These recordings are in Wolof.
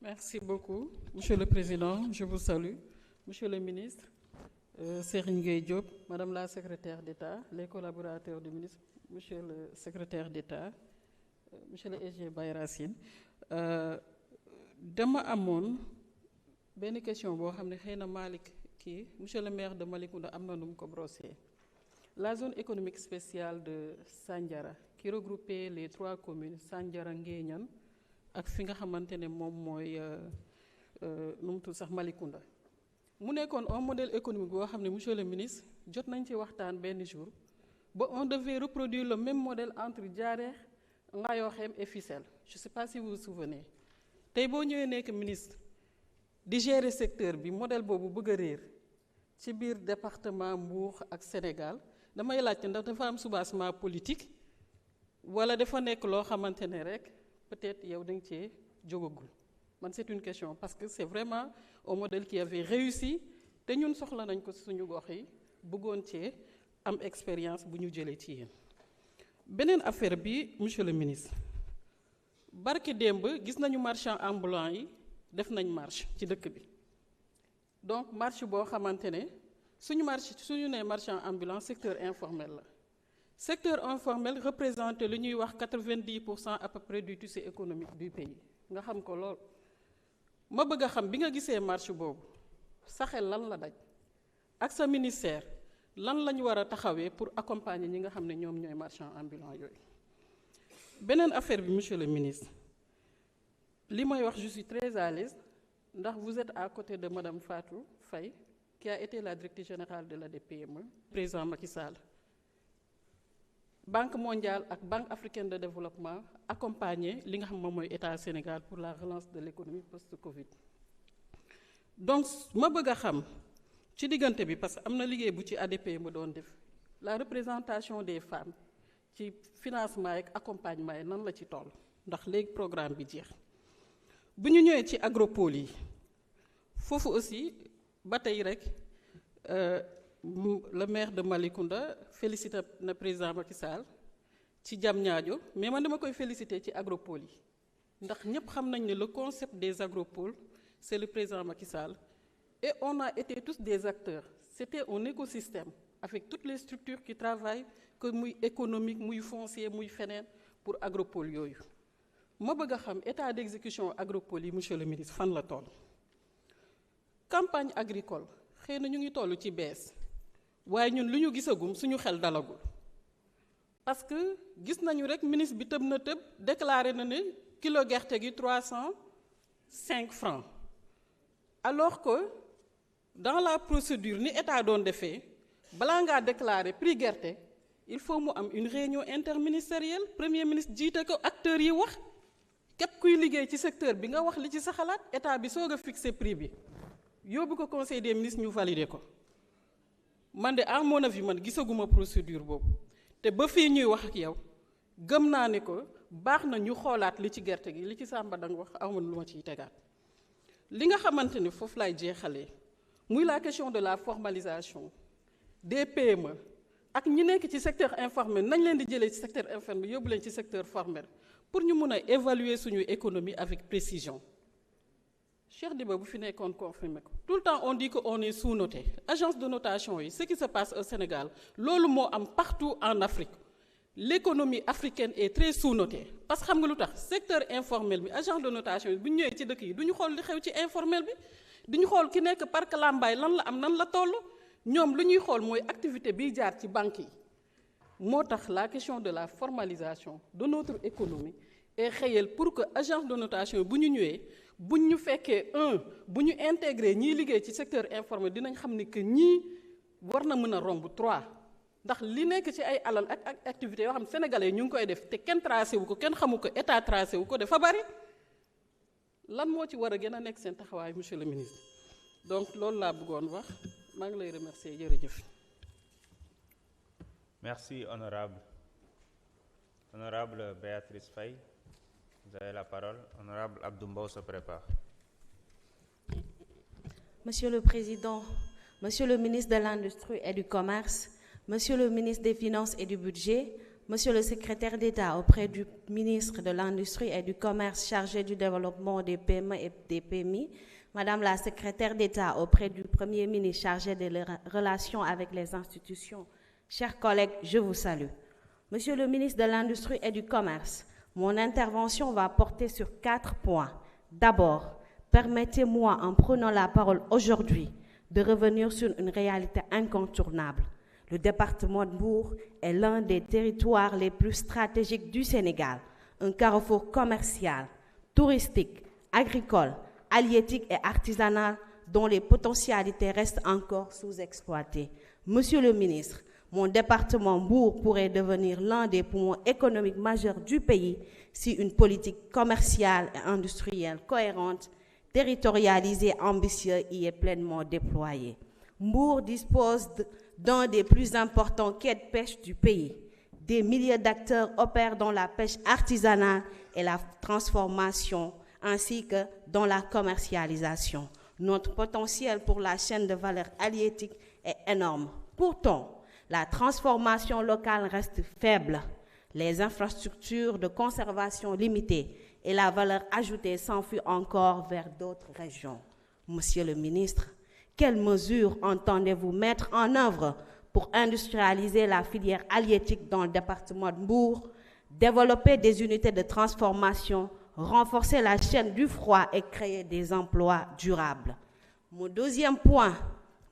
Merci beaucoup, Monsieur le Président. Je vous salue. Monsieur le ministre, Serigne Gueye Diop, Madame la Secrétaire d'État, les collaborateurs du ministre, Monsieur le Secrétaire d'État, Monsieur le SG Bayra Sine. Dama amoon benn question boo xam ne xëy na Malick kii monsieur le maire de Malicounda am na nu mu ko brossé. La zone économique spéciale de Sandiara qui regroupait les 3 communes Sandiara Nguéniène ak fi nga xamante ne moom mooy nu mu tudd sax Malicounda mu nekkoon un modèle économique boo xam ne monsieur le ministre jot nañ ci waxtaan benn jour ba on devait reproduire le même modèle entre Diareh Ngayokhem et Fissel. Je ne sais pas si vous vous souvenez tey boo ñëwee nekk ministre di gérer secteur bi modèle boobu bëgg a réer ci biir département Mbour ak Sénégal damay laajte ndax dafa am soubassement politique wala dafa nekk loo xamante ne rek peut-être yow da nga cee jógagul man c'est une question parce que c'est vraiment un modèle qui avait réussi te ñun soxla nañ ko suñu gox yi bëggoon cee am expérience bu ñu jëlee ci yéen. beneen affaire bi monsieur le ministre barki démb gis nañu marchand ambulant yi def nañ marche ci dëkk bi donc marche boo xamante ne suñu nee marchand ambulant secteur informel la. Secteur informel représente lu ñuy wax 90% à peu près du tissu économique du pays nga xam ko lool ma bëgg a xam bi nga gisee marche boobu sa xel lan la daj ak sa ministère lan la ñu war a taxawee pour accompagner ñi nga xam ne ñoom ñooy marchands ambulants yooyu. beneen affaire bi monsieur le ministre li may wax je suis très à l'aise ndax vous êtes à côté de madame Fatou Faye qui a été la directrice générale de l'ADPME président Macky Sall. Banque mondiale ak Banque africaine de développement accompagner li nga xam moom mooy état Sénégal pour la relance de l'économie post-Covid. donc ma bëgg a xam ci diggante bi parce que am na liggéey bu ci ADP mu doon def la représentation des femmes ci financement ak accompagnement yi nan la ci toll ndax léegi programme bi jeex. bu ñu ñëwee ci agropole yi foofu aussi ba tey rek le maire de Malicounda félicite na président Macky Sall ci Diamniadio mais man dama koy féliciter ci agropole yi ndax ñëpp xam nañ ne le concept des agropoles c'est le président Macky Sall et on a été tous des acteurs c'était un écosystème avec toutes les structures qui travaillent que muy économique muy foncier muy feneen pour agropole yooyu ma bëgg a xam état d'exécution agropole yi monsieur le ministre fan la toll. campagne agricole xëy na ñu ngi toll ci bees waaye ñun lu ñu gisagum suñu xel dalagul parce que gis nañu rek ministre bi tëb na tëb déclaré na ne kilo gerte gi 305 francs alors que dans la procédure ni état doon defee balaa ngaa déclarer prix gerte il faut mu am une réunion interministérielle premier ministre jiite ko acteurs yi wax képp kuy liggéey ci secteur bi nga wax li ci sa xalaat état bi soog a fixer prix bi yóbbu ko conseil des ministres ñu valider ko man de à mon avis man gisaguma procédure boobu te ba fii ñuy wax ak yow gëm naa ne ko baax na ñu xoolaat li ci gerte gi li ci Samba danga wax amul lu ma ciy tegaat li nga xamante ni foofu laay jeexalee muy la question de la formalisation des PME ak ñi nekk ci secteur informel nañ leen di jëlee ci secteur informel yóbbu leen ci secteur formel pour ñu mun a évaluer suñu économie avec précision. Cheikh Diba bu fi nekkoon confirmé ko tout le temps on dit que on est sous-noté agence de notation yi ce qui se passe au Sénégal loolu moo am partout en Afrique l'économie africaine est très sous-notée parce que xam nga lu tax secteur informel bi agence de notation yi bu ñu ñëwee ci dëkk yi du ñu xool li xew ci informel bi du ñu xool ki nekk parc Lambaye lan la am nan la toll ñoom lu ñuy xool mooy activité biy jaar ci banque yi moo tax la question de la formalisation de notre économie est réelle pour que agence de notation bu ñu ñëwee buñ ñu fekkee bu ñu intégré ñiy liggéey ci secteur informel dinañ xam ni que ñii war na mën a romb 3 ndax li nekk ci ay alal ak activités yoo xam ne sénégalais ñu ngi koy def te kenn tracé wu ko kenn xamu ko état tracé wu ko dafa bari lan moo ci war a gën a nekk seen taxawaay monsieur le ministre donc loolu laa bëggoon wax maa ngi lay remercier jërëjëf. Merci honorable. Honorable Béatrice Faye. Vous avez la parole. Honorable Abdou Mbow se prépare. Monsieur le Président, Monsieur le ministre de l'Industrie et du Commerce, Monsieur le ministre des Finances et du Budget, Monsieur le secrétaire d'État auprès du ministre de l'Industrie et du Commerce chargé du développement des PME et des PMI, Madame la secrétaire d'État auprès du Premier ministre chargé des relations avec les institutions, chers collègues, je vous salue. Monsieur le ministre de l'Industrie et du Commerce, mon intervention va porter sur 4 points. D'abord, permettez-moi, en prenant la parole aujourd'hui, de revenir sur une réalité incontournable. Le département de Mbour est l'un des territoires les plus stratégiques du Sénégal, un carrefour commercial, touristique, agricole, halieutique et artisanal dont les potentialités restent encore sous-exploitées. Monsieur le ministre, mon département Mbour pourrait devenir l'un des poumons économiques majeurs du pays si une politique commerciale et industrielle cohérente, territorialisée, ambitieuse y est pleinement déployée. Mbour dispose d'un des plus importants quais de pêche du pays. Des milliers d'acteurs opèrent dans la pêche artisanale et la transformation, ainsi que dans la commercialisation. Notre potentiel pour la chaîne de valeur halieutique est énorme. Pourtant, la transformation locale reste faible, les infrastructures de conservation limitées et la valeur ajoutée s'enfuient encore vers d'autres régions. Monsieur le ministre, quelles mesures entendez-vous mettre en œuvre pour industrialiser la filière halieutique dans le département de Mbour, développer des unités de transformation, renforcer la chaîne du froid et créer des emplois durables? Mon deuxième point,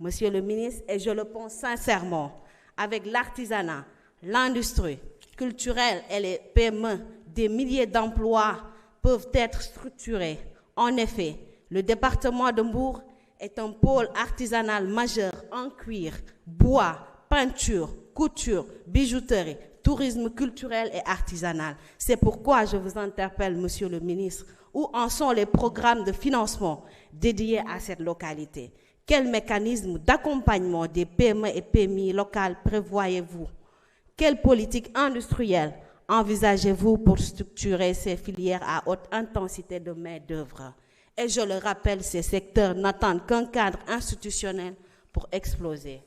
Monsieur le ministre, et je le pense sincèrement, avec l'artisanat, l'industrie culturelle et les PME, des milliers d'emplois peuvent être structurés. En effet, le département de Mbour est un pôle artisanal majeur en cuir, bois, peinture, couture, bijouterie, tourisme culturel et artisanal. C'est pourquoi je vous interpelle, Monsieur le ministre, où en sont les programmes de financement dédiés à cette localité? Quel mécanisme d'accompagnement des PME et PMI locales prévoyez-vous? Quelle politique industrielle envisagez-vous pour structurer ces filières à haute intensité de main-d'œuvre? Et je le rappelle, ces secteurs n'attendent qu'un cadre institutionnel pour exploser.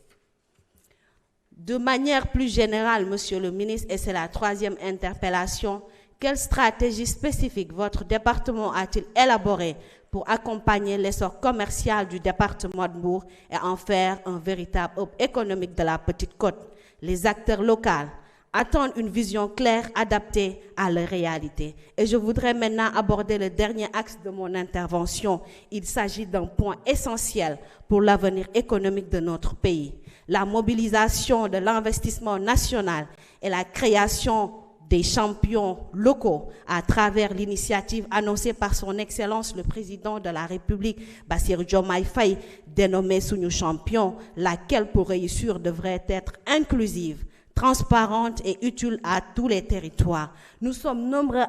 De manière plus générale, Monsieur le ministre, et c'est la troisième interpellation, quelle stratégie spécifique votre département a-t-il élaborée pour accompagner l'essor commercial du département de Mbour et en faire un véritable hub économique de la Petite Côte? Les acteurs locaux attendent une vision claire, adaptée à leur réalité. Et je voudrais maintenant aborder le dernier axe de mon intervention. Il s'agit d'un point essentiel pour l'avenir économique de notre pays. La mobilisation de l'investissement national et la création des champions locaux à travers l'initiative annoncée par son Excellence le Président de la République, Bassirou Diomaye Faye, dénommée Sunu Champion, laquelle pour réussir devrait être inclusive, transparente et utile à tous les territoires. Nous sommes nombreux